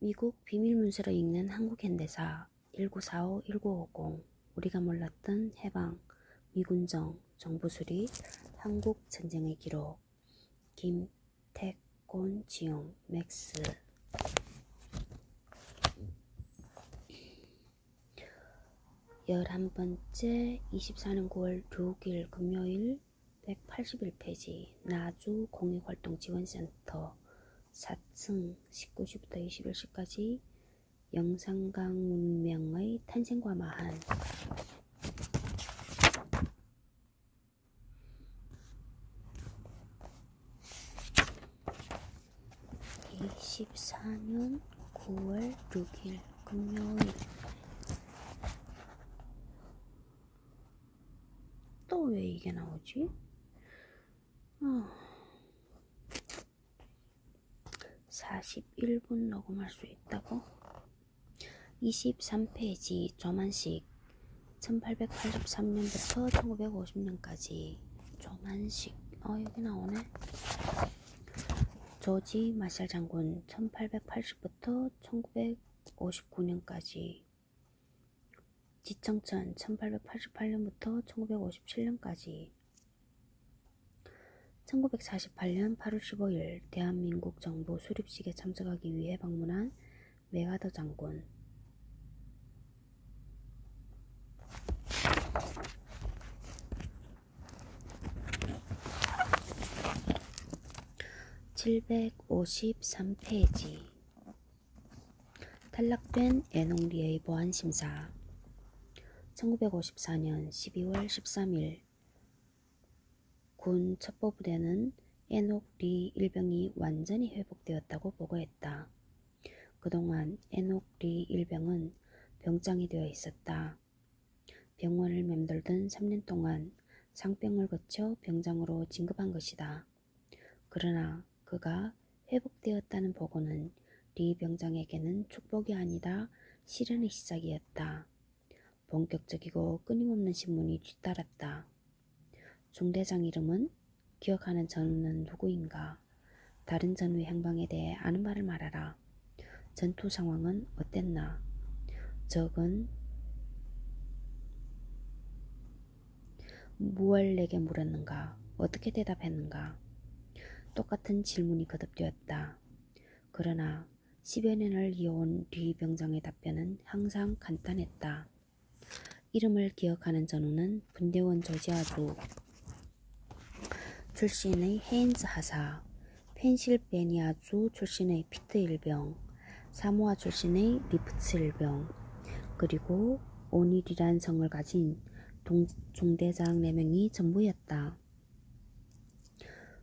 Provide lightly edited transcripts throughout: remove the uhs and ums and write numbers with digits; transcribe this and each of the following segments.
미국 비밀문서를 읽는 한국현대사 1945-1950 우리가 몰랐던 해방, 미군정, 정부수립, 한국전쟁의 기록 김택곤, 지용, 맥스 11번째 24년 9월 6일 금요일 181페이지 나주 공익활동지원센터 4층 19시부터 21시까지 영산강 문명의 탄생과 마한 24년 9월 6일 금요일 또 왜 이게 나오지? 41분 녹음할 수 있다고? 23페이지 조만식 1883년부터 1950년까지 조만식 여기 나오네. 조지 마샬 장군 1880부터 1959년까지 지청천 1888년부터 1957년까지 1948년 8월 15일 대한민국 정부 수립식에 참석하기 위해 방문한 메가더 장군 753페이지 탈락된 애농리의 보안심사 1954년 12월 13일 군 첩보부대는 애녹리 일병이 완전히 회복되었다고 보고했다. 그동안 애녹리 일병은 병장이 되어 있었다. 병원을 맴돌던 3년 동안 상병을 거쳐 병장으로 진급한 것이다. 그러나 그가 회복되었다는 보고는 리 병장에게는 축복이 아니다 시련의 시작이었다. 본격적이고 끊임없는 신문이 뒤따랐다. 중대장 이름은? 기억하는 전우는 누구인가? 다른 전우의 행방에 대해 아는 바를 말하라. 전투 상황은 어땠나? 적은 무얼 내게 물었는가? 어떻게 대답했는가? 똑같은 질문이 거듭되었다. 그러나 10여 년을 이어온 리 병장의 답변은 항상 간단했다. 이름을 기억하는 전우는 분대원 조지아주 출신의 헤인즈 하사, 펜실베니아주 출신의 피트 일병, 사모아 출신의 리프츠 일병, 그리고 오닐이란 성을 가진 중대장 4명이 전부였다.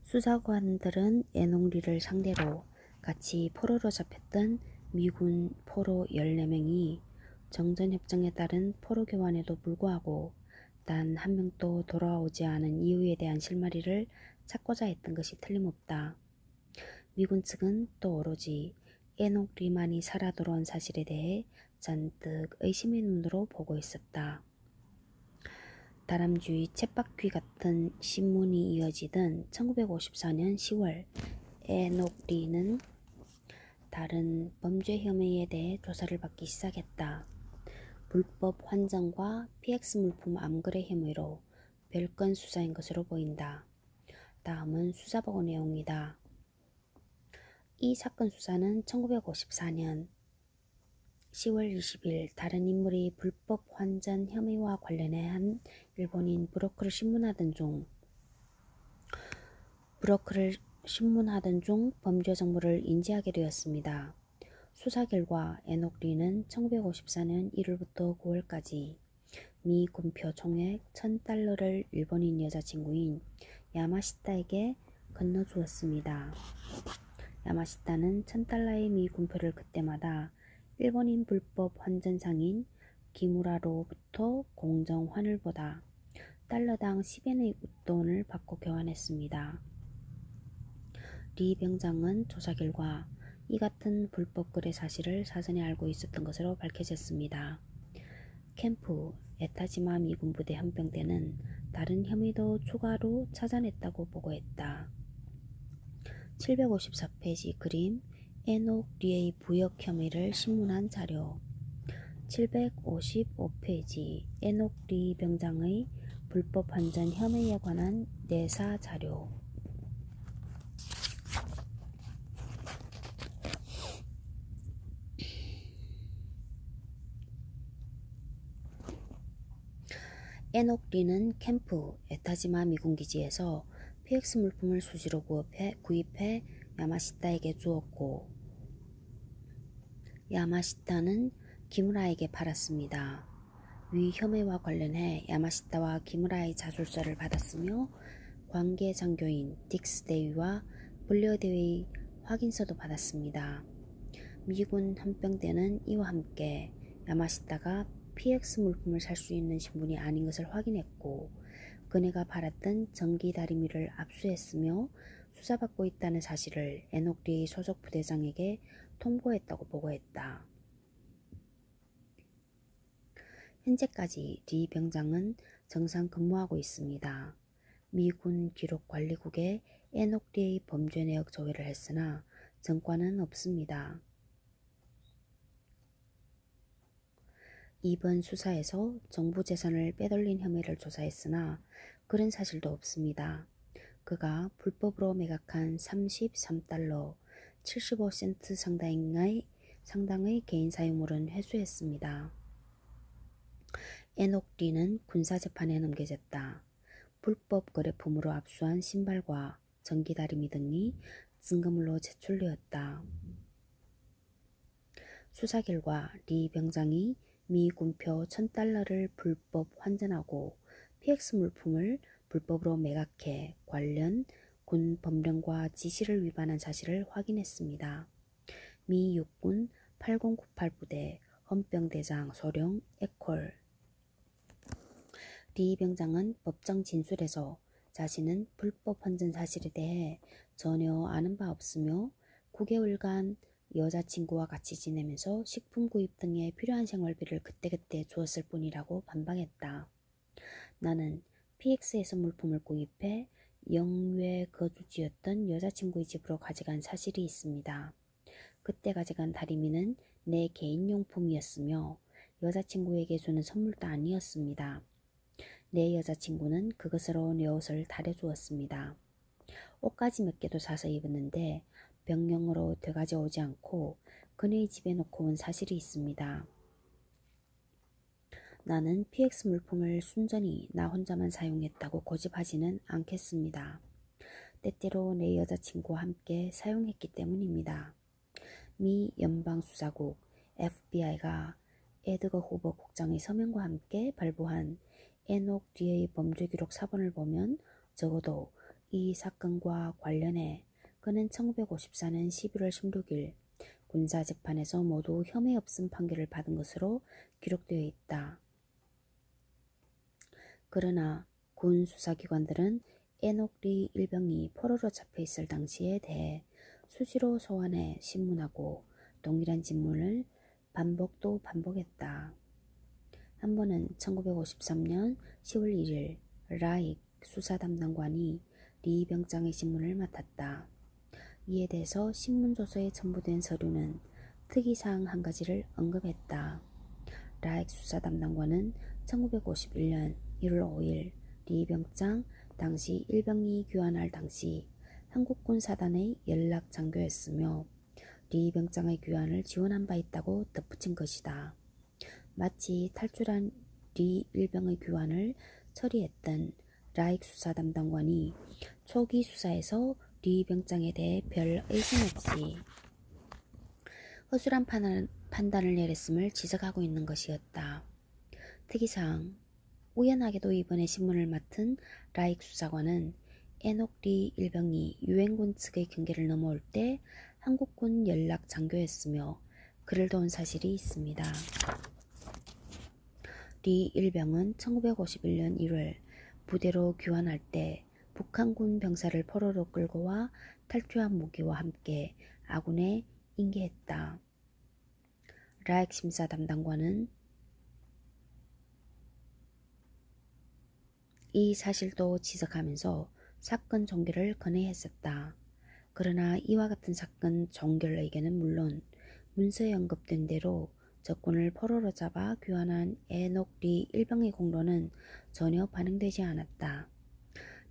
수사관들은 애농리를 상대로 같이 포로로 잡혔던 미군 포로 14명이 정전협정에 따른 포로 교환에도 불구하고 단 한 명도 돌아오지 않은 이유에 대한 실마리를 찾고자 했던 것이 틀림없다. 미군 측은 또 오로지 애녹리만이 살아 돌아온 사실에 대해 잔뜩 의심의 눈으로 보고 있었다. 다람쥐 쳇바퀴 같은 신문이 이어지던 1954년 10월 애녹리는 다른 범죄 혐의에 대해 조사를 받기 시작했다. 불법 환전과 PX 물품 암거래 혐의로 별건 수사인 것으로 보인다. 다음은 수사보고 내용이다. 이 사건 수사는 1954년 10월 20일 다른 인물이 불법 환전 혐의와 관련해 한 일본인 브로커를 신문하던 중 범죄 정보를 인지하게 되었습니다. 수사 결과 애녹리는 1954년 1월부터 9월까지 미 군표 총액 1000달러를 일본인 여자친구인 야마시타에게 건너주었습니다. 야마시타는 1000달러의 미 군표를 그때마다 일본인 불법 환전상인 기무라로부터 공정 환율보다 달러당 10엔의 웃돈을 받고 교환했습니다. 리 병장은 조사 결과 이 같은 불법 거래 사실을 사전에 알고 있었던 것으로 밝혀졌습니다. 캠프 에타지마 미군부대 헌병대는 다른 혐의도 추가로 찾아냈다고 보고했다. 754페이지 그림 에녹 리의 부역 혐의를 신문한 자료 755페이지 에녹 리 병장의 불법 환전 혐의에 관한 내사 자료 에녹 리는 캠프 에타지마 미군기지에서 PX 물품을 수시로 구입해 야마시타에게 주었고 야마시타는 기무라에게 팔았습니다. 위 혐의와 관련해 야마시타와 기무라의 자술서를 받았으며 관계 장교인 딕스 대위와 블레어 대위의 확인서도 받았습니다. 미군 헌병대는 이와 함께 야마시타가 PX 물품을 살 수 있는 신분이 아닌 것을 확인했고 그네가 팔았던 전기 다리미를 압수했으며 수사받고 있다는 사실을 에녹 리의 소속 부대장에게 통보했다고 보고했다. 현재까지 리 병장은 정상 근무하고 있습니다. 미군 기록관리국에 에녹 리의 범죄 내역 조회를 했으나 전과는 없습니다. 이번 수사에서 정부 재산을 빼돌린 혐의를 조사했으나 그런 사실도 없습니다. 그가 불법으로 매각한 33달러 75센트 상당의 개인 사유물은 회수했습니다. 에녹 리는 군사재판에 넘겨졌다. 불법 거래품으로 압수한 신발과 전기다리미 등이 증거물로 제출되었다. 수사 결과 리 병장이 미 군표 1000달러를 불법 환전하고 PX 물품을 불법으로 매각해 관련 군 법령과 지시를 위반한 사실을 확인했습니다. 미 육군 8098 부대 헌병대장 소령 에콜 리 병장은 법정 진술에서 자신은 불법 환전 사실에 대해 전혀 아는 바 없으며 9개월간 여자친구와 같이 지내면서 식품 구입 등에 필요한 생활비를 그때그때 주었을 뿐이라고 반박했다. 나는 PX에서 물품을 구입해 영외 거주지였던 여자친구의 집으로 가져간 사실이 있습니다. 그때 가져간 다리미는 내 개인용품이었으며 여자친구에게 주는 선물도 아니었습니다. 내 여자친구는 그것으로 내 옷을 다려주었습니다. 옷까지 몇 개도 사서 입었는데 병영으로 되가져오지 않고 그네의 집에 놓고 온 사실이 있습니다. 나는 PX 물품을 순전히 나 혼자만 사용했다고 고집하지는 않겠습니다. 때때로 내 여자친구와 함께 사용했기 때문입니다. 미 연방수사국 FBI가 에드거 후버 국장의 서명과 함께 발부한 에녹 리의 범죄기록 사본을 보면 적어도 이 사건과 관련해 그는 1954년 11월 16일 군사재판에서 모두 혐의 없음 판결을 받은 것으로 기록되어 있다. 그러나 군 수사기관들은 에녹 리 일병이 포로로 잡혀있을 당시에 대해 수시로 소환해 신문하고 동일한 질문을 반복했다. 한 번은 1953년 10월 1일 라익 수사담당관이 리 병장의 신문을 맡았다. 이에 대해서 신문조서에 첨부된 서류는 특이사항 한 가지를 언급했다. 라익 수사담당관은 1951년 1월 5일 리 병장 당시 일병이 귀환할 당시 한국군 사단의 연락 장교였으며 리 병장의 귀환을 지원한 바 있다고 덧붙인 것이다. 마치 탈출한 리 일병의 귀환을 처리했던 라익 수사 담당관이 초기 수사에서 리 병장에 대해 별 의심 없이 허술한 판단을 내렸음을 지적하고 있는 것이었다. 특이사항 우연하게도 이번에 신문을 맡은 라익 수사관은 에녹 리 일병이 유엔군 측의 경계를 넘어올 때 한국군 연락 장교였으며 그를 도운 사실이 있습니다. 리 일병은 1951년 1월 부대로 귀환할 때 북한군 병사를 포로로 끌고 와 탈취한 무기와 함께 아군에 인계했다. 라익 심사 담당관은 이 사실도 지적하면서 사건 종결을 건의했었다. 그러나 이와 같은 사건 종결에게는 물론 문서에 언급된 대로 적군을 포로로 잡아 귀환한 에녹 리 일병의 공로는 전혀 반영되지 않았다.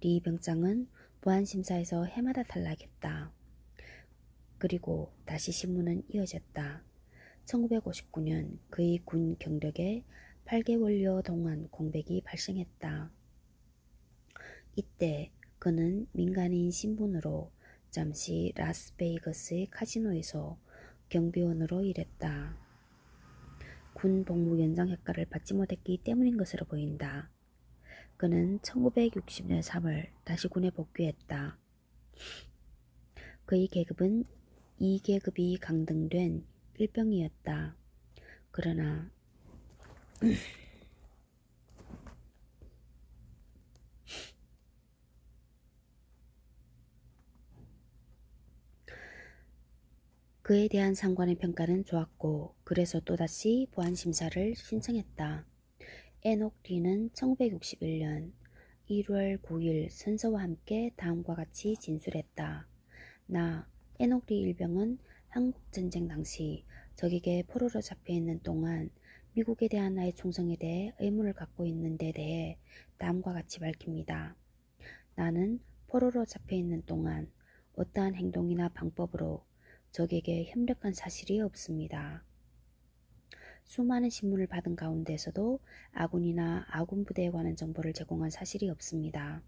리 병장은 보안심사에서 해마다 탈락했다. 그리고 다시 신문은 이어졌다. 1959년 그의 군 경력에 8개월여 동안 공백이 발생했다. 이때 그는 민간인 신분으로 잠시 라스베이거스의 카지노에서 경비원으로 일했다. 군 복무 연장 효과를 받지 못했기 때문인 것으로 보인다. 그는 1960년 3월 다시 군에 복귀했다. 그의 계급은 2계급이 강등된 일병이었다. 그러나 그에 대한 상관의 평가는 좋았고 그래서 또다시 보안심사를 신청했다. 에녹 리는 1961년 1월 9일 선서와 함께 다음과 같이 진술했다. 나 에녹 리 일병은 한국전쟁 당시 적에게 포로로 잡혀있는 동안 미국에 대한 나의 충성에 대해 의문을 갖고 있는 데 대해 다음과 같이 밝힙니다. 나는 포로로 잡혀있는 동안 어떠한 행동이나 방법으로 적에게 협력한 사실이 없습니다. 수많은 신문을 받은 가운데서도 아군이나 아군 부대에 관한 정보를 제공한 사실이 없습니다.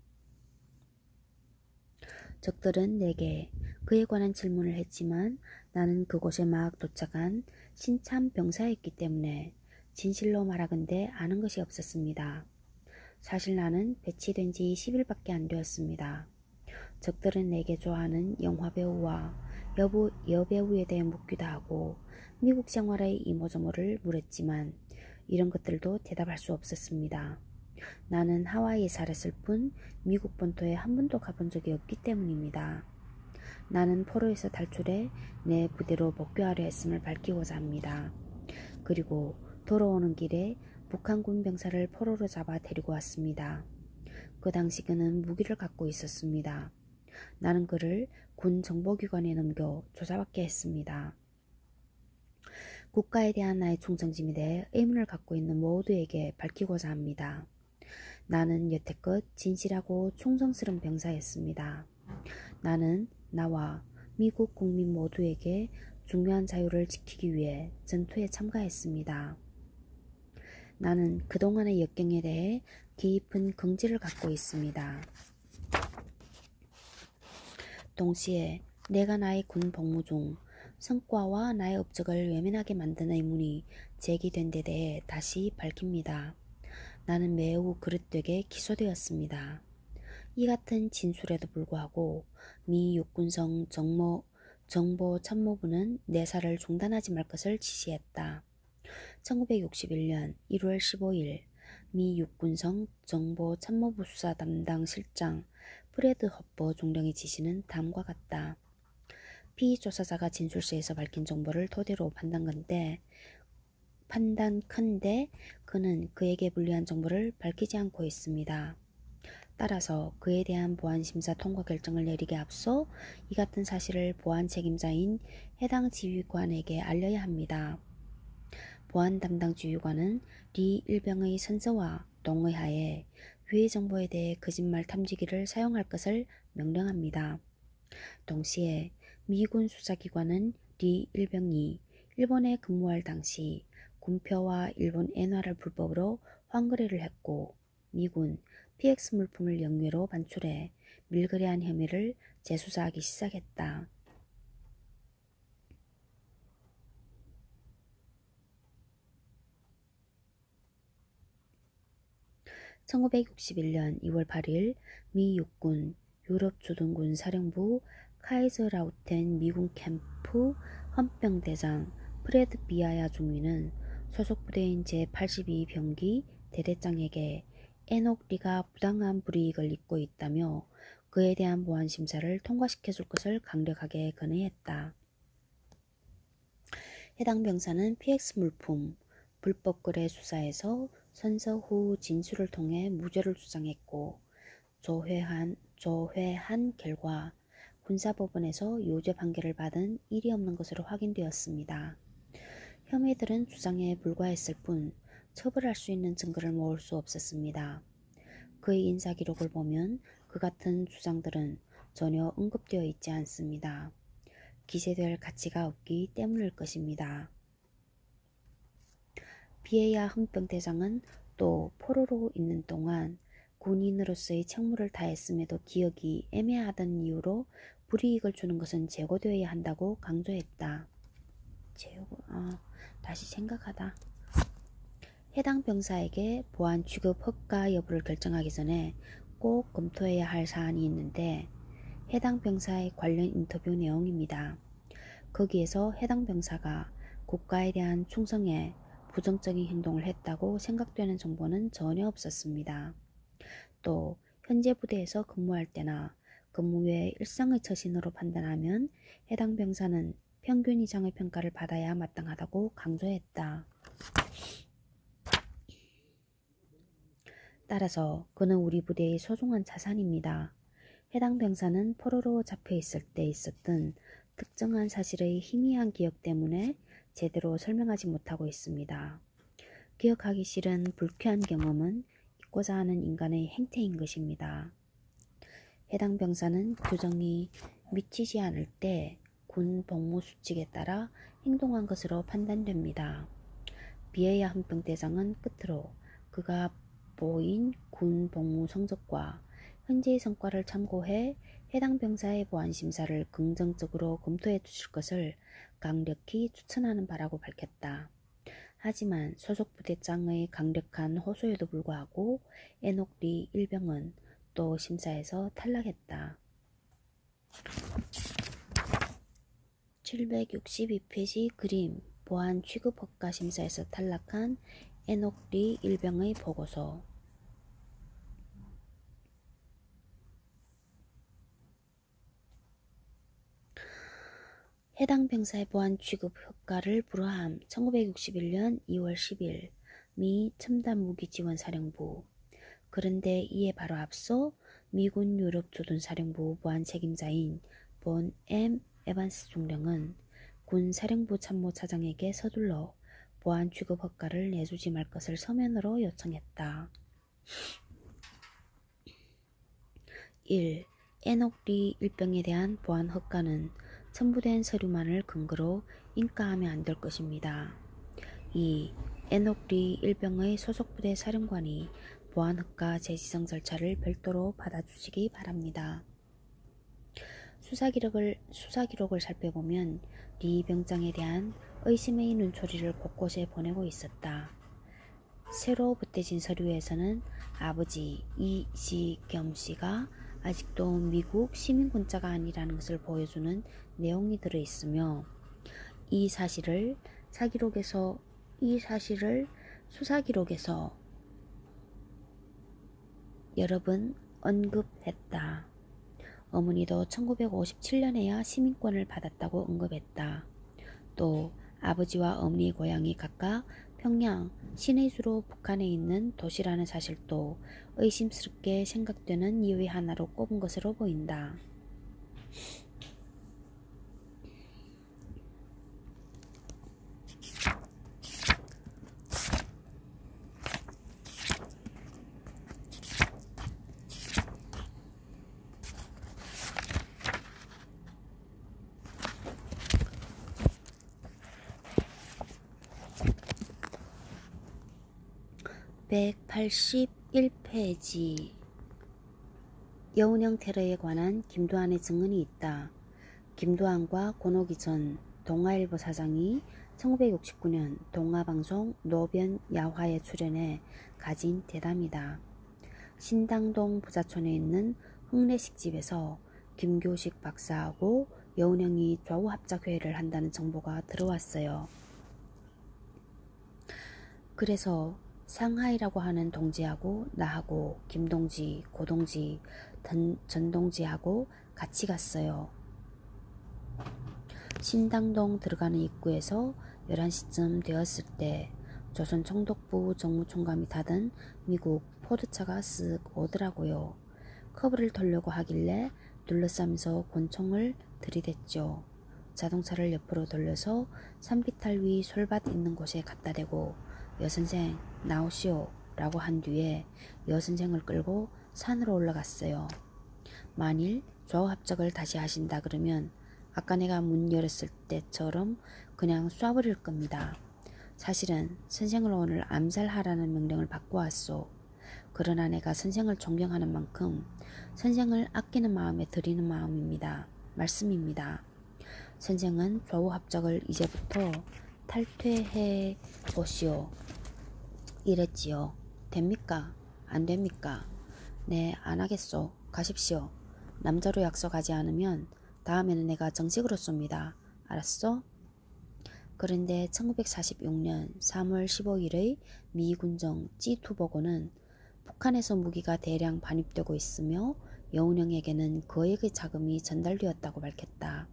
적들은 내게 그에 관한 질문을 했지만 나는 그곳에 막 도착한 신참 병사였기 때문에 진실로 말하건대 아는 것이 없었습니다. 사실 나는 배치된 지 10일밖에 안 되었습니다. 적들은 내게 좋아하는 영화배우와 여배우에 대해 묻기도 하고 미국 생활의 이모저모를 물었지만 이런 것들도 대답할 수 없었습니다. 나는 하와이에 살았을 뿐 미국 본토에 한 번도 가본 적이 없기 때문입니다. 나는 포로에서 탈출해 내 부대로 복귀하려 했음을 밝히고자 합니다. 그리고 돌아오는 길에 북한군 병사를 포로로 잡아 데리고 왔습니다. 그 당시 그는 무기를 갖고 있었습니다. 나는 그를 군 정보기관에 넘겨 조사받게 했습니다. 국가에 대한 나의 충성심에 대해 의문을 갖고 있는 모두에게 밝히고자 합니다. 나는 여태껏 진실하고 충성스러운 병사였습니다. 나는 나와 미국 국민 모두에게 중요한 자유를 지키기 위해 전투에 참가했습니다. 나는 그동안의 역경에 대해 깊은 긍지를 갖고 있습니다. 동시에 내가 나의 군 복무 중 성과와 나의 업적을 외면하게 만든 의문이 제기된 데 대해 다시 밝힙니다. 나는 매우 그릇되게 기소되었습니다. 이 같은 진술에도 불구하고 미 육군성 정보참모부는 내사를 중단하지 말 것을 지시했다. 1961년 1월 15일 미 육군성 정보참모부 수사 담당 실장 프레드 허퍼 중령의 지시는 다음과 같다. 피조사자가 진술서에서 밝힌 정보를 토대로 판단컨대 그는 그에게 불리한 정보를 밝히지 않고 있습니다. 따라서 그에 대한 보안심사 통과 결정을 내리기에 앞서 이 같은 사실을 보안 책임자인 해당 지휘관에게 알려야 합니다. 보안 담당 지휘관은 리 일병의 선서와 동의하에 위의 정보에 대해 거짓말 탐지기를 사용할 것을 명령합니다. 동시에 미군 수사기관은 리 일병이 일본에 근무할 당시 군표와 일본 엔화를 불법으로 환거래를 했고 미군 PX 물품을 영외로 반출해 밀거래한 혐의를 재수사하기 시작했다. 1961년 2월 8일 미 육군 유럽주둔군 사령부 카이저라우텐 미군 캠프 헌병대장 프레드 비아야 중위는 소속 부대인 제82병기 대대장에게 에녹 리가 부당한 불이익을 입고 있다며 그에 대한 보안심사를 통과시켜줄 것을 강력하게 건의했다. 해당 병사는 PX 물품 불법 거래 수사에서 선서 후 진술을 통해 무죄를 주장했고 조회한 결과 군사법원에서 유죄 판결을 받은 일이 없는 것으로 확인되었습니다. 혐의들은 주장에 불과했을 뿐 처벌할 수 있는 증거를 모을 수 없었습니다. 그의 인사기록을 보면 그 같은 주장들은 전혀 언급되어 있지 않습니다. 기재될 가치가 없기 때문일 것입니다. 비에야 헌병대장은 또 포로로 있는 동안 군인으로서의 책무를 다했음에도 기억이 애매하던 이유로 불이익을 주는 것은 제거되어야 한다고 강조했다. 다시 생각하다. 해당 병사에게 보안 취급 허가 여부를 결정하기 전에 꼭 검토해야 할 사안이 있는데 해당 병사의 관련 인터뷰 내용입니다. 거기에서 해당 병사가 국가에 대한 충성에 부정적인 행동을 했다고 생각되는 정보는 전혀 없었습니다. 또 현재 부대에서 근무할 때나 근무 외에 일상의 처신으로 판단하면 해당 병사는 평균 이상의 평가를 받아야 마땅하다고 강조했다. 따라서 그는 우리 부대의 소중한 자산입니다. 해당 병사는 포로로 잡혀 있을 때 있었던 특정한 사실의 희미한 기억 때문에 제대로 설명하지 못하고 있습니다. 기억하기 싫은 불쾌한 경험은 잊고자 하는 인간의 행태인 것입니다. 해당 병사는 규정이 미치지 않을 때 군 복무 수칙에 따라 행동한 것으로 판단됩니다. 비에야 헌병대장은 끝으로 그가 보인 군 복무 성적과 현재의 성과를 참고해 해당 병사의 보안 심사를 긍정적으로 검토해 주실 것을 강력히 추천하는 바라고 밝혔다. 하지만 소속 부대장의 강력한 호소에도 불구하고 에녹 리 일병은 또 심사에서 탈락했다. 762페이지 그림 보안 취급 허가 심사에서 탈락한 에녹 리 일병의 보고서. 해당 병사의 보안 취급 허가를 불허함. 1961년 2월 10일 미 첨단무기지원사령부. 그런데 이에 바로 앞서 미군 유럽 조둔사령부 보안 책임자인 본 M. 에반스 중령은 군 사령부 참모차장에게 서둘러 보안 취급 허가를 내주지 말 것을 서면으로 요청했다. 1. 에녹 리 일병에 대한 보안 허가는 첨부된 서류만을 근거로 인가하면 안 될 것입니다. 2. 에녹 리 일병의 소속부대 사령관이 보안 허가 재지정 절차를 별도로 받아주시기 바랍니다. 수사기록을 살펴보면 리 병장에 대한 의심의 눈초리를 곳곳에 보내고 있었다. 새로 보태진 서류에서는 아버지 이시겸 씨가 아직도 미국 시민군자가 아니라는 것을 보여주는 내용이 들어있으며 이 사실을 수사기록에서 여러 번 언급했다. 어머니도 1957년에야 시민권을 받았다고 언급했다. 또 아버지와 어머니의 고향이 각각 평양, 신의주로 북한에 있는 도시라는 사실도 의심스럽게 생각되는 이유의 하나로 꼽은 것으로 보인다. (181페이지) 여운형 테러에 관한 김두한의 증언이 있다. 김두한과 권오기 전 동아일보 사장이 1969년 동아방송 노변 야화에 출연해 가진 대담이다. 신당동 부자촌에 있는 흑내식집에서 김교식 박사하고 여운형이 좌우합작회의를 한다는 정보가 들어왔어요. 그래서 상하이라고 하는 동지하고 나하고 김동지, 고동지, 전동지하고 같이 갔어요. 신당동 들어가는 입구에서 11시쯤 되었을 때 조선 총독부 정무총감이 타던 미국 포드차가 쓱 오더라고요. 커브를 털려고 하길래 둘러싸면서 권총을 들이댔죠. 자동차를 옆으로 돌려서 삼기탈 위 솔밭 있는 곳에 갖다 대고 여선생 나오시오 라고 한 뒤에 여선생을 끌고 산으로 올라갔어요. 만일 좌우합작을 다시 하신다 그러면 아까 내가 문 열었을 때처럼 그냥 쏴버릴 겁니다. 사실은 선생을 오늘 암살하라는 명령을 받고 왔소. 그러나 내가 선생을 존경하는 만큼 선생을 아끼는 마음에 드리는 마음입니다. 말씀입니다. 선생은 좌우합작을 이제부터 탈퇴해 보시오. 이랬지요. 됩니까? 안 됩니까? 네, 안 하겠소. 가십시오. 남자로 약속하지 않으면 다음에는 내가 정식으로 쏩니다. 알았소? 그런데 1946년 3월 15일의 미 군정 C2 보고는 북한에서 무기가 대량 반입되고 있으며 여운형에게는 거액의 자금이 전달되었다고 밝혔다.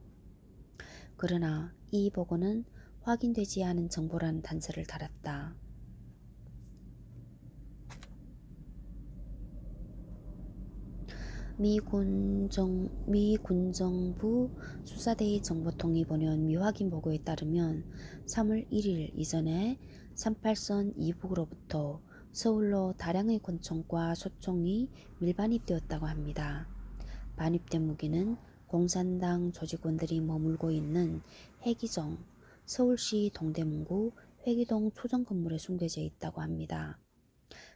그러나 이 보고는 확인되지 않은 정보라는 단서를 달았다. 미 군정부 수사대의 정보통이 보낸 미확인 보고에 따르면 3월 1일 이전에 38선 이북으로부터 서울로 다량의 권총과 소총이 밀반입되었다고 합니다. 반입된 무기는 공산당 조직원들이 머물고 있는 해기정, 서울시 동대문구 회기동 초정 건물에 숨겨져 있다고 합니다.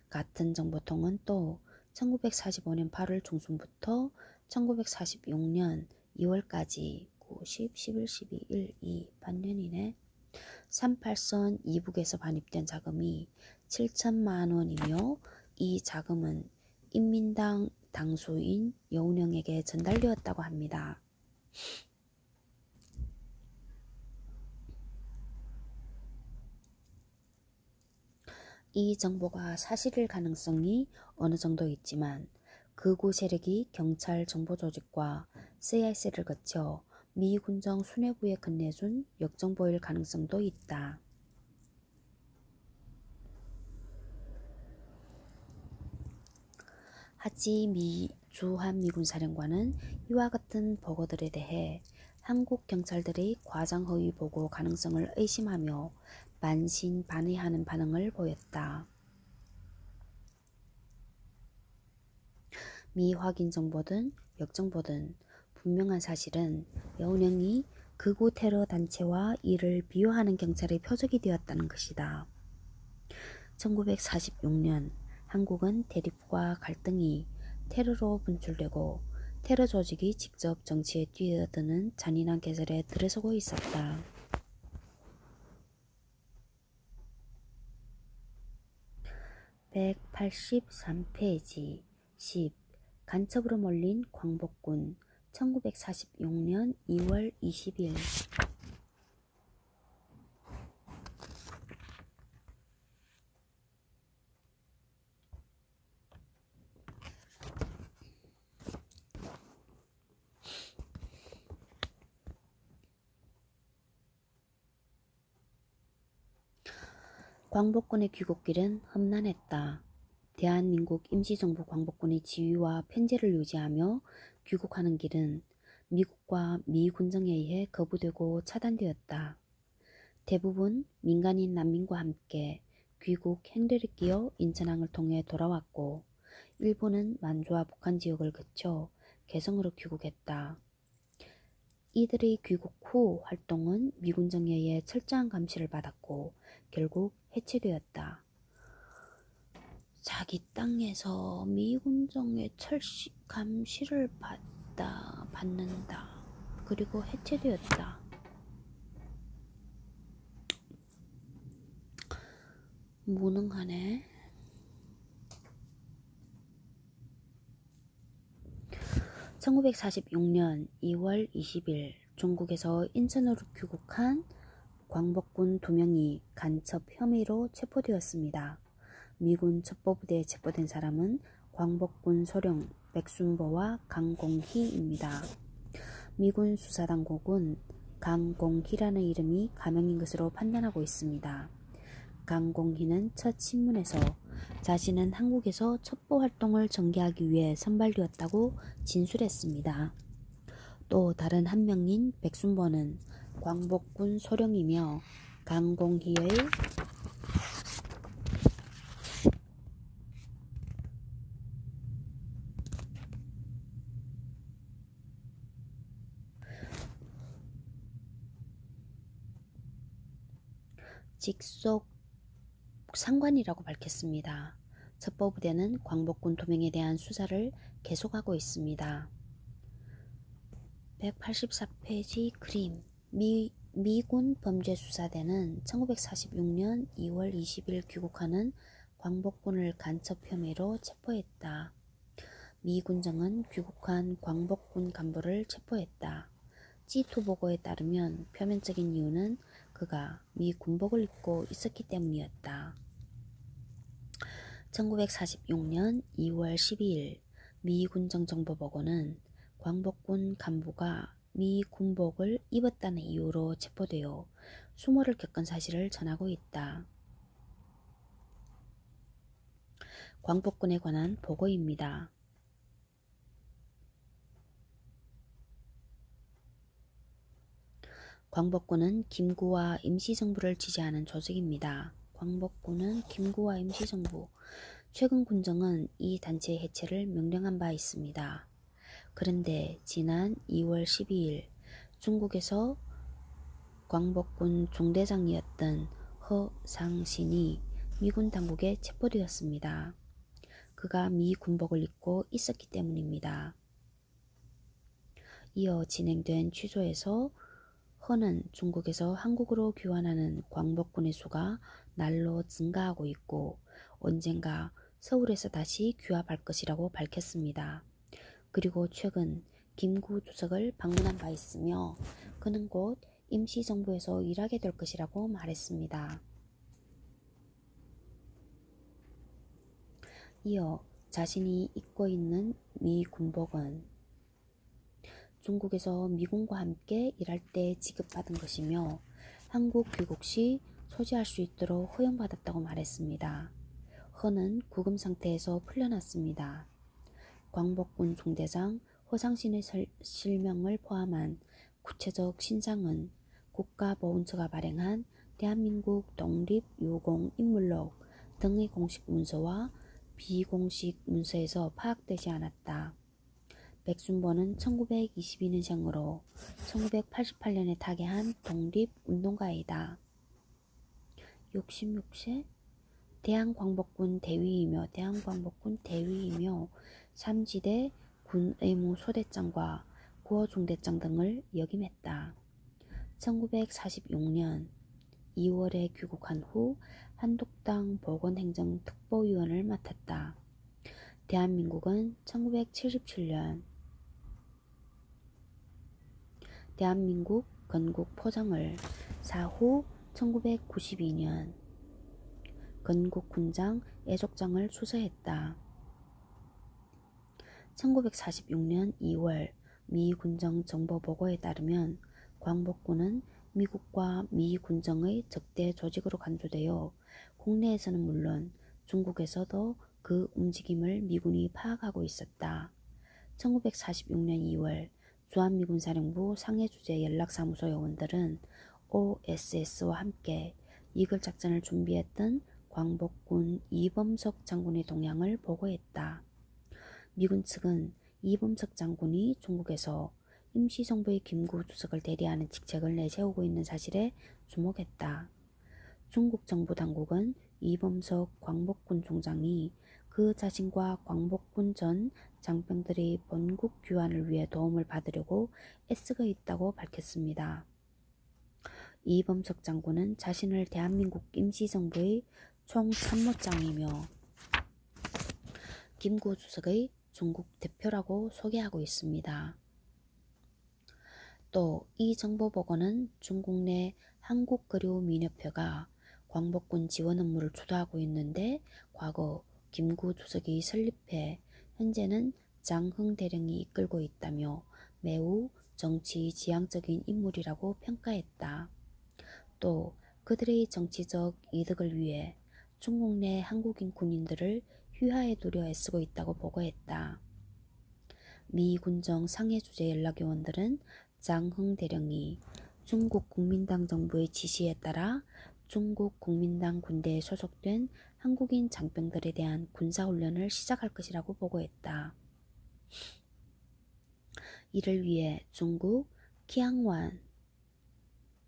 같은 정보통은 또 1945년 8월 중순부터 1946년 2월까지 9, 10, 11, 12, 1, 2 반년이네. 38선 이북에서 반입된 자금이 7천만 원이며 이 자금은 인민당 당수인 여운형에게 전달되었다고 합니다. 이 정보가 사실일 가능성이 어느 정도 있지만 극우 세력이 경찰 정보조직과 CIC를 거쳐 미 군정 수뇌부에 건네준 역정보일 가능성도 있다. 하지 주한미군 사령관은 이와 같은 보고들에 대해 한국 경찰들의 과장허위 보고 가능성을 의심하며 반신반의하는 반응을 보였다. 미확인 정보든 역정보든 분명한 사실은 여운형이 극우 테러 단체와 이를 비호하는 경찰의 표적이 되었다는 것이다. 1946년 한국은 대립과 갈등이 테러로 분출되고 테러 조직이 직접 정치에 뛰어드는 잔인한 계절에 들어서고 있었다. 183페이지 10. 간첩으로 몰린 광복군 1946년 2월 20일 광복군의 귀국길은 험난했다. 대한민국 임시정부 광복군의 지위와 편제를 유지하며 귀국하는 길은 미국과 미 군정에 의해 거부되고 차단되었다. 대부분 민간인 난민과 함께 귀국 행렬을 끼어 인천항을 통해 돌아왔고 일부는 만주와 북한 지역을 거쳐 개성으로 귀국했다. 이들의 귀국 후 활동은 미군정에 의해 철저한 감시를 받았고 결국 해체되었다. 자기 땅에서 미군정의 감시를 받는다. 그리고 해체되었다. 무능하네. 1946년 2월 20일 중국에서 인천으로 귀국한 광복군 2명이 간첩 혐의로 체포되었습니다. 미군 첩보부대에 체포된 사람은 광복군 소령 백순보와 강공희입니다. 미군 수사당국은 강공희라는 이름이 가명인 것으로 판단하고 있습니다. 강공희는 첫 신문에서 자신은 한국에서 첩보활동을 전개하기 위해 선발되었다고 진술했습니다. 또 다른 한 명인 백순번은 광복군 소령이며 강공희의 직속 상관이라고 밝혔습니다. 첩보부대는 광복군 도명에 대한 수사를 계속하고 있습니다. 184페이지 그림 미군 범죄수사대는 1946년 2월 20일 귀국하는 광복군을 간첩 혐의로 체포했다. 미 군정은 귀국한 광복군 간부를 체포했다. C2 보고에 따르면 표면적인 이유는 그가 미 군복을 입고 있었기 때문이었다. 1946년 2월 12일 미 군정 정보 보고는 광복군 간부가 미 군복을 입었다는 이유로 체포되어 수모를 겪은 사실을 전하고 있다. 광복군에 관한 보고입니다. 광복군은 김구와 임시정부를 지지하는 조직입니다. 광복군은 김구와 임시정부, 최근 군정은 이 단체의 해체를 명령한 바 있습니다. 그런데 지난 2월 12일 중국에서 광복군 중대장이었던 허상신이 미군 당국에 체포되었습니다. 그가 미 군복을 입고 있었기 때문입니다. 이어 진행된 취조에서 허는 중국에서 한국으로 귀환하는 광복군의 수가 날로 증가하고 있고 언젠가 서울에서 다시 귀합할 것이라고 밝혔습니다. 그리고 최근 김구 주석을 방문한 바 있으며 그는 곧 임시정부에서 일하게 될 것이라고 말했습니다. 이어 자신이 입고 있는 미 군복은 중국에서 미군과 함께 일할 때 지급받은 것이며 한국 귀국 시 소지할 수 있도록 허용받았다고 말했습니다. 허는 구금 상태에서 풀려났습니다. 광복군 중대장 허상신의 실명을 포함한 구체적 신상은 국가보훈처가 발행한 대한민국 독립유공인물록 등의 공식 문서와 비공식 문서에서 파악되지 않았다. 백순번은 1922년생으로 1988년에 타계한 독립운동가이다. 66세 대한광복군 대위이며 3지대 군의무 소대장과 구호중대장 등을 역임했다. 1946년 2월에 귀국한 후 한독당 보건행정특보위원을 맡았다. 대한민국은 1977년 대한민국 건국 포정을 사후 1992년 건국훈장 애족장을 수여했다. 1946년 2월 미 군정 정보보고에 따르면 광복군은 미국과 미 군정의 적대 조직으로 간주되어 국내에서는 물론 중국에서도 그 움직임을 미군이 파악하고 있었다. 1946년 2월 주한미군사령부 상해주재 연락사무소 요원들은 OSS와 함께 이글 작전을 준비했던 광복군 이범석 장군의 동향을 보고했다. 미군 측은 이범석 장군이 중국에서 임시정부의 김구 주석을 대리하는 직책을 내세우고 있는 사실에 주목했다. 중국 정부 당국은 이범석 광복군 중장이 그 자신과 광복군 전 장병들의 본국 귀환을 위해 도움을 받으려고 애쓰고 있다고 밝혔습니다. 이범석 장군은 자신을 대한민국 임시정부의 총참모장이며 김구 주석의 중국 대표라고 소개하고 있습니다. 또 이 정보보고는 중국 내 한국거류민협회가 광복군 지원 업무를 주도하고 있는데 과거 김구 주석이 설립해 현재는 장흥 대령이 이끌고 있다며 매우 정치 지향적인 인물이라고 평가했다. 또 그들의 정치적 이득을 위해 중국 내 한국인 군인들을 휴하에 두려 애쓰고 있다고 보고했다. 미군정 상해주재 연락요원들은 장흥 대령이 중국 국민당 정부의 지시에 따라 중국 국민당 군대에 소속된 한국인 장병들에 대한 군사훈련을 시작할 것이라고 보고했다. 이를 위해 중국 키앙완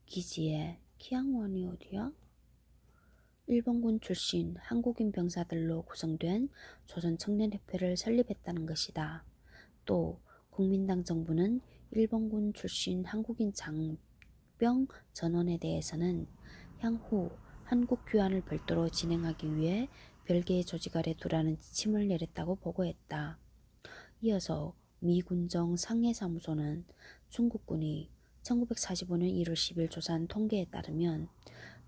기지에 키앙완이 어디야? 일본군 출신 한국인 병사들로 구성된 조선청년협회를 설립했다는 것이다. 또 국민당 정부는 일본군 출신 한국인 장병 전원에 대해서는 향후 한국 귀환을 별도로 진행하기 위해 별개의 조직 아래 두라는 지침을 내렸다고 보고했다. 이어서 미군정 상해사무소는 중국군이 1945년 1월 10일 조사한 통계에 따르면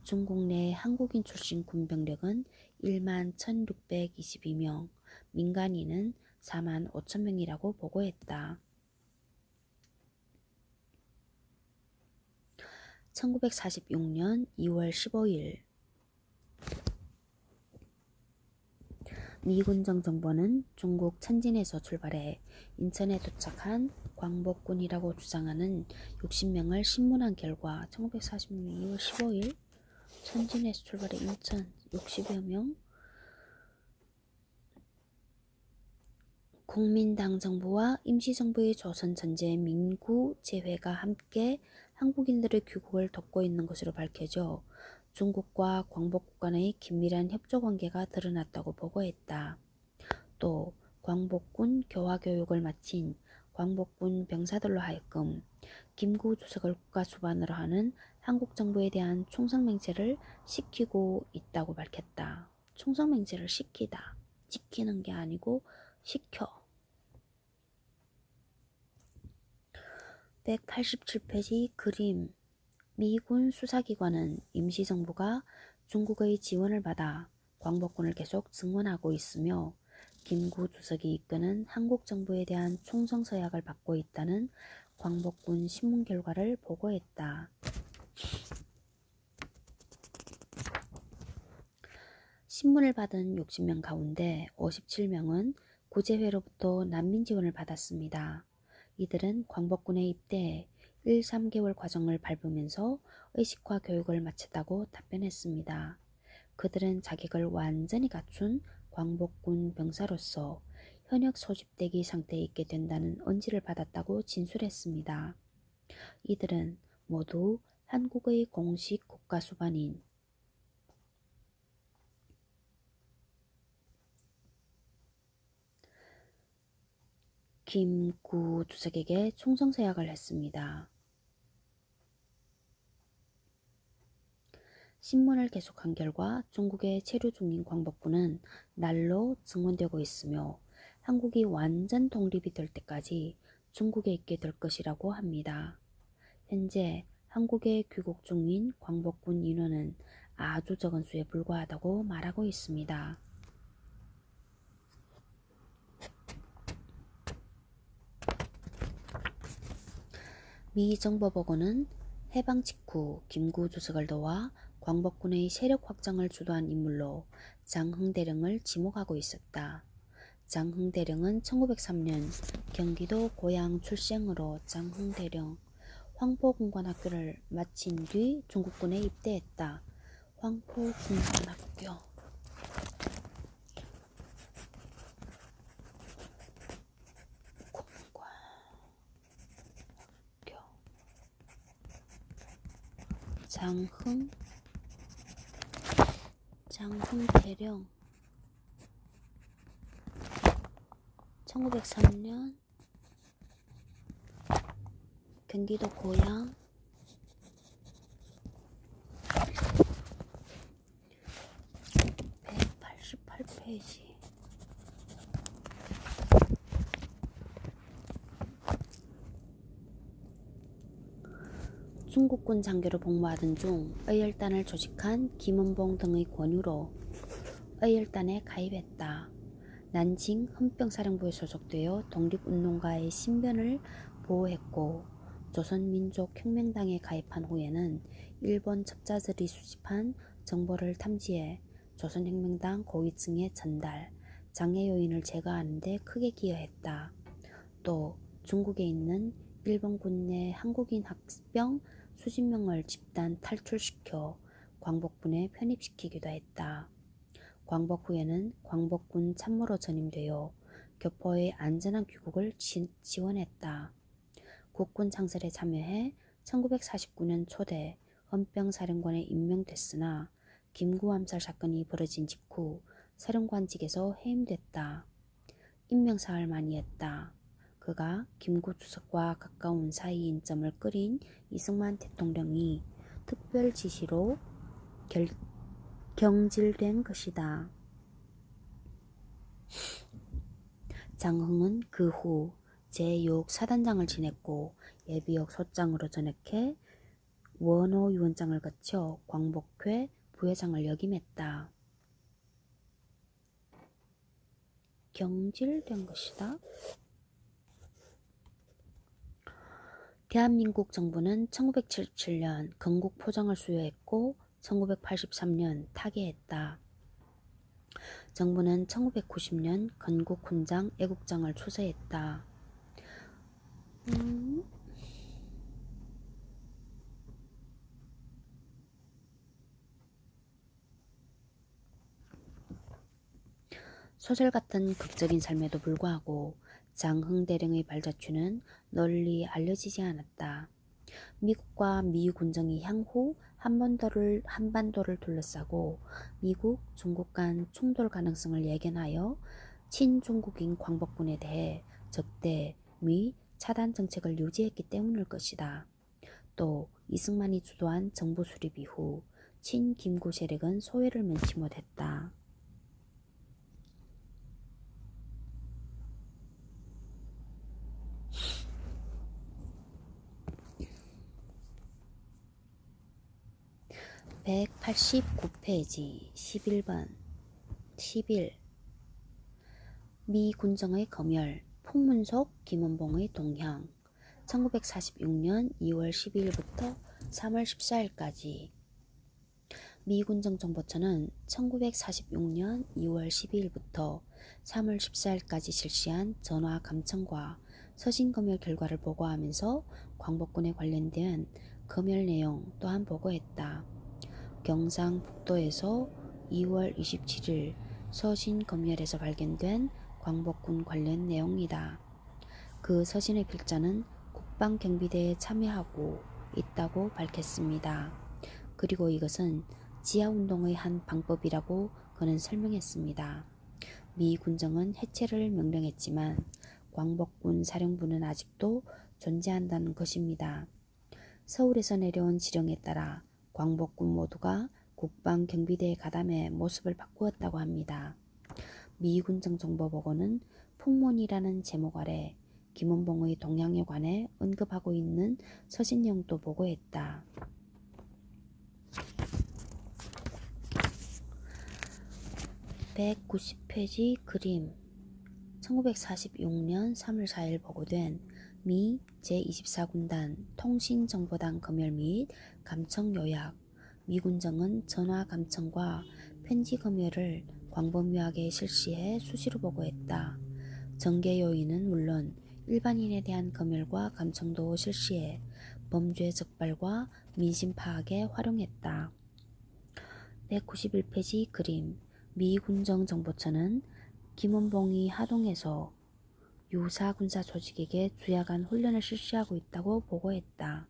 중국 내 한국인 출신 군병력은 1만 1622명, 민간인은 4만 5천명이라고 보고했다. 1946년 2월 15일 미군정 정보는 중국 천진에서 출발해 인천에 도착한 광복군이라고 주장하는 60명을 신문한 결과 1946년 2월 15일 천진에서 출발해 인천 60여 명 국민당 정부와 임시정부의 조선 전제 민구 재회가 함께 한국인들의 귀국을 돕고 있는 것으로 밝혀져 중국과 광복군 간의 긴밀한 협조관계가 드러났다고 보고했다. 또 광복군 교화교육을 마친 광복군 병사들로 하여금 김구 주석을 국가수반으로 하는 한국정부에 대한 총성맹세를 시키고 있다고 밝혔다. 총성맹세를 시키다. 지키는 게 아니고 시켜. 187페이지 그림. 미군 수사기관은 임시정부가 중국의 지원을 받아 광복군을 계속 증원하고 있으며 김구 주석이 이끄는 한국정부에 대한 총성서약을 받고 있다는 광복군 신문 결과를 보고했다. 신문을 받은 60명 가운데 57명은 구제회로부터 난민 지원을 받았습니다. 이들은 광복군에 입대해 1~3개월 과정을 밟으면서 의식화 교육을 마쳤다고 답변했습니다. 그들은 자격을 완전히 갖춘 광복군 병사로서 현역 소집대기 상태에 있게 된다는 언지를 받았다고 진술했습니다. 이들은 모두 한국의 공식 국가수반인 김구 주석에게 총성서약을 했습니다. 신문을 계속한 결과 중국에 체류 중인 광복군은 날로 증원되고 있으며 한국이 완전 독립이 될 때까지 중국에 있게 될 것이라고 합니다. 현재 한국에 귀국 중인 광복군 인원은 아주 적은 수에 불과하다고 말하고 있습니다. 미 정보보고는 해방 직후 김구 주석을 도와 광복군의 세력 확장을 주도한 인물로 장흥대령을 지목하고 있었다. 장흥대령은 1903년 경기도 고양 출생으로 장흥대령 황포군관학교를 마친 뒤 중국군에 입대했다. 황포군관학교 장흥대령 1903년 경기도 고양 188페이지 중국군 장교로 복무하던 중 의열단을 조직한 김은봉 등의 권유로 의열단에 가입했다. 난징 헌병사령부에 소속되어 독립운동가의 신변을 보호했고 조선민족혁명당에 가입한 후에는 일본 첩자들이 수집한 정보를 탐지해 조선혁명당 고위층에 전달, 장애 요인을 제거하는 데 크게 기여했다. 또 중국에 있는 일본군 내 한국인 학병 수십 명을 집단 탈출시켜 광복군에 편입시키기도 했다. 광복 후에는 광복군 참모로 전임되어 교포의 안전한 귀국을 지원했다. 국군 창설에 참여해 1949년 초대 헌병사령관에 임명됐으나 김구 암살 사건이 벌어진 직후 사령관직에서 해임됐다. 임명사할 만이 했다. 그가 김구 주석과 가까운 사이인 점을 끌인 이승만 대통령이 특별 지시로 경질된 것이다. 장흥은 그 후 제6 사단장을 지냈고 예비역 소장으로 전역해 원호위원장을 거쳐 광복회 부회장을 역임했다. 경질된 것이다. 대한민국 정부는 1977년 건국 포정을 수여했고 1983년 타계했다. 정부는 1990년 건국 훈장 애국장을 추서했다. 소설 같은 극적인 삶에도 불구하고 장흥대령의 발자취는 널리 알려지지 않았다. 미국과 미 군정이 향후 한반도를 둘러싸고 미국, 중국 간 충돌 가능성을 예견하여 친중국인 광복군에 대해 적대 및 차단 정책을 유지했기 때문일 것이다. 또 이승만이 주도한 정부 수립 이후 친김구 세력은 소외를 면치 못했다. (189페이지) 11번 11. 미 군정의 검열 풍문속 김원봉의 동향 1946년 2월 12일부터 3월 14일까지 미 군정정보처는 1946년 2월 12일부터 3월 14일까지 실시한 전화 감청과 서신 검열 결과를 보고하면서 광복군에 관련된 검열 내용 또한 보고했다. 경상북도에서 2월 27일 서신 검열에서 발견된 광복군 관련 내용이다. 그 서신의 필자는 국방경비대에 참여하고 있다고 밝혔습니다. 그리고 이것은 지하운동의 한 방법이라고 그는 설명했습니다. 미 군정은 해체를 명령했지만 광복군 사령부는 아직도 존재한다는 것입니다. 서울에서 내려온 지령에 따라 광복군 모두가 국방경비대에 가담해 모습을 바꾸었다고 합니다. 미 군정 정보보고는 풍문이라는 제목 아래 김원봉의 동향에 관해 언급하고 있는 서신 내용도 보고했다. (190페이지) 그림 1946년 3월 4일 보고된 미 제24군단 통신정보단 검열 및 감청 요약 미군정은 전화 감청과 편지 검열을 광범위하게 실시해 수시로 보고했다. 정계 요인은 물론 일반인에 대한 검열과 감청도 실시해 범죄 적발과 민심 파악에 활용했다. (191페이지) 그림 미 군정정보처는 김원봉이 하동에서 유사 군사 조직에게 주야간 훈련을 실시하고 있다고 보고했다.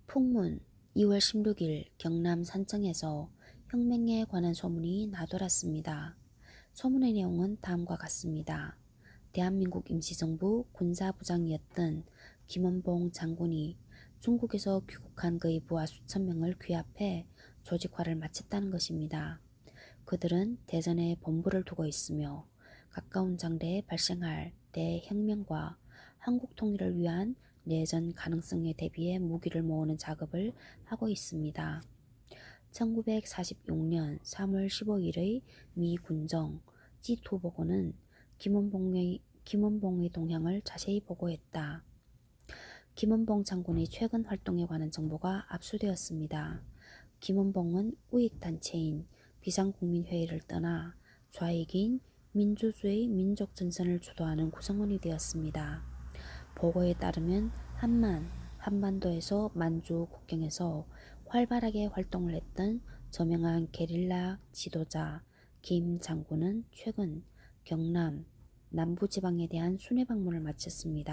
풍문 2월 16일 경남 산청에서 혁명에 관한 소문이 나돌았습니다. 소문의 내용은 다음과 같습니다. 대한민국 임시정부 군사부장이었던 김원봉 장군이 중국에서 귀국한 그의 부하 수천 명을 귀합해 조직화를 마쳤다는 것입니다. 그들은 대전에 본부를 두고 있으며 가까운 장래에 발생할 대혁명과 한국 통일을 위한 내전 가능성에 대비해 무기를 모으는 작업을 하고 있습니다. 1946년 3월 15일의 미 군정 G2 보고는 김원봉의 동향을 자세히 보고했다. 김원봉 장군의 최근 활동에 관한 정보가 압수되었습니다. 김원봉은 우익단체인 비상국민회의를 떠나 좌익인 민주주의 민족 전선을 주도하는 구성원이 되었습니다. 보고에 따르면 한반도에서 만주 국경에서 활발하게 활동을 했던 저명한 게릴라 지도자 김 장군은 최근 경남 남부지방에 대한 순회 방문을 마쳤습니다.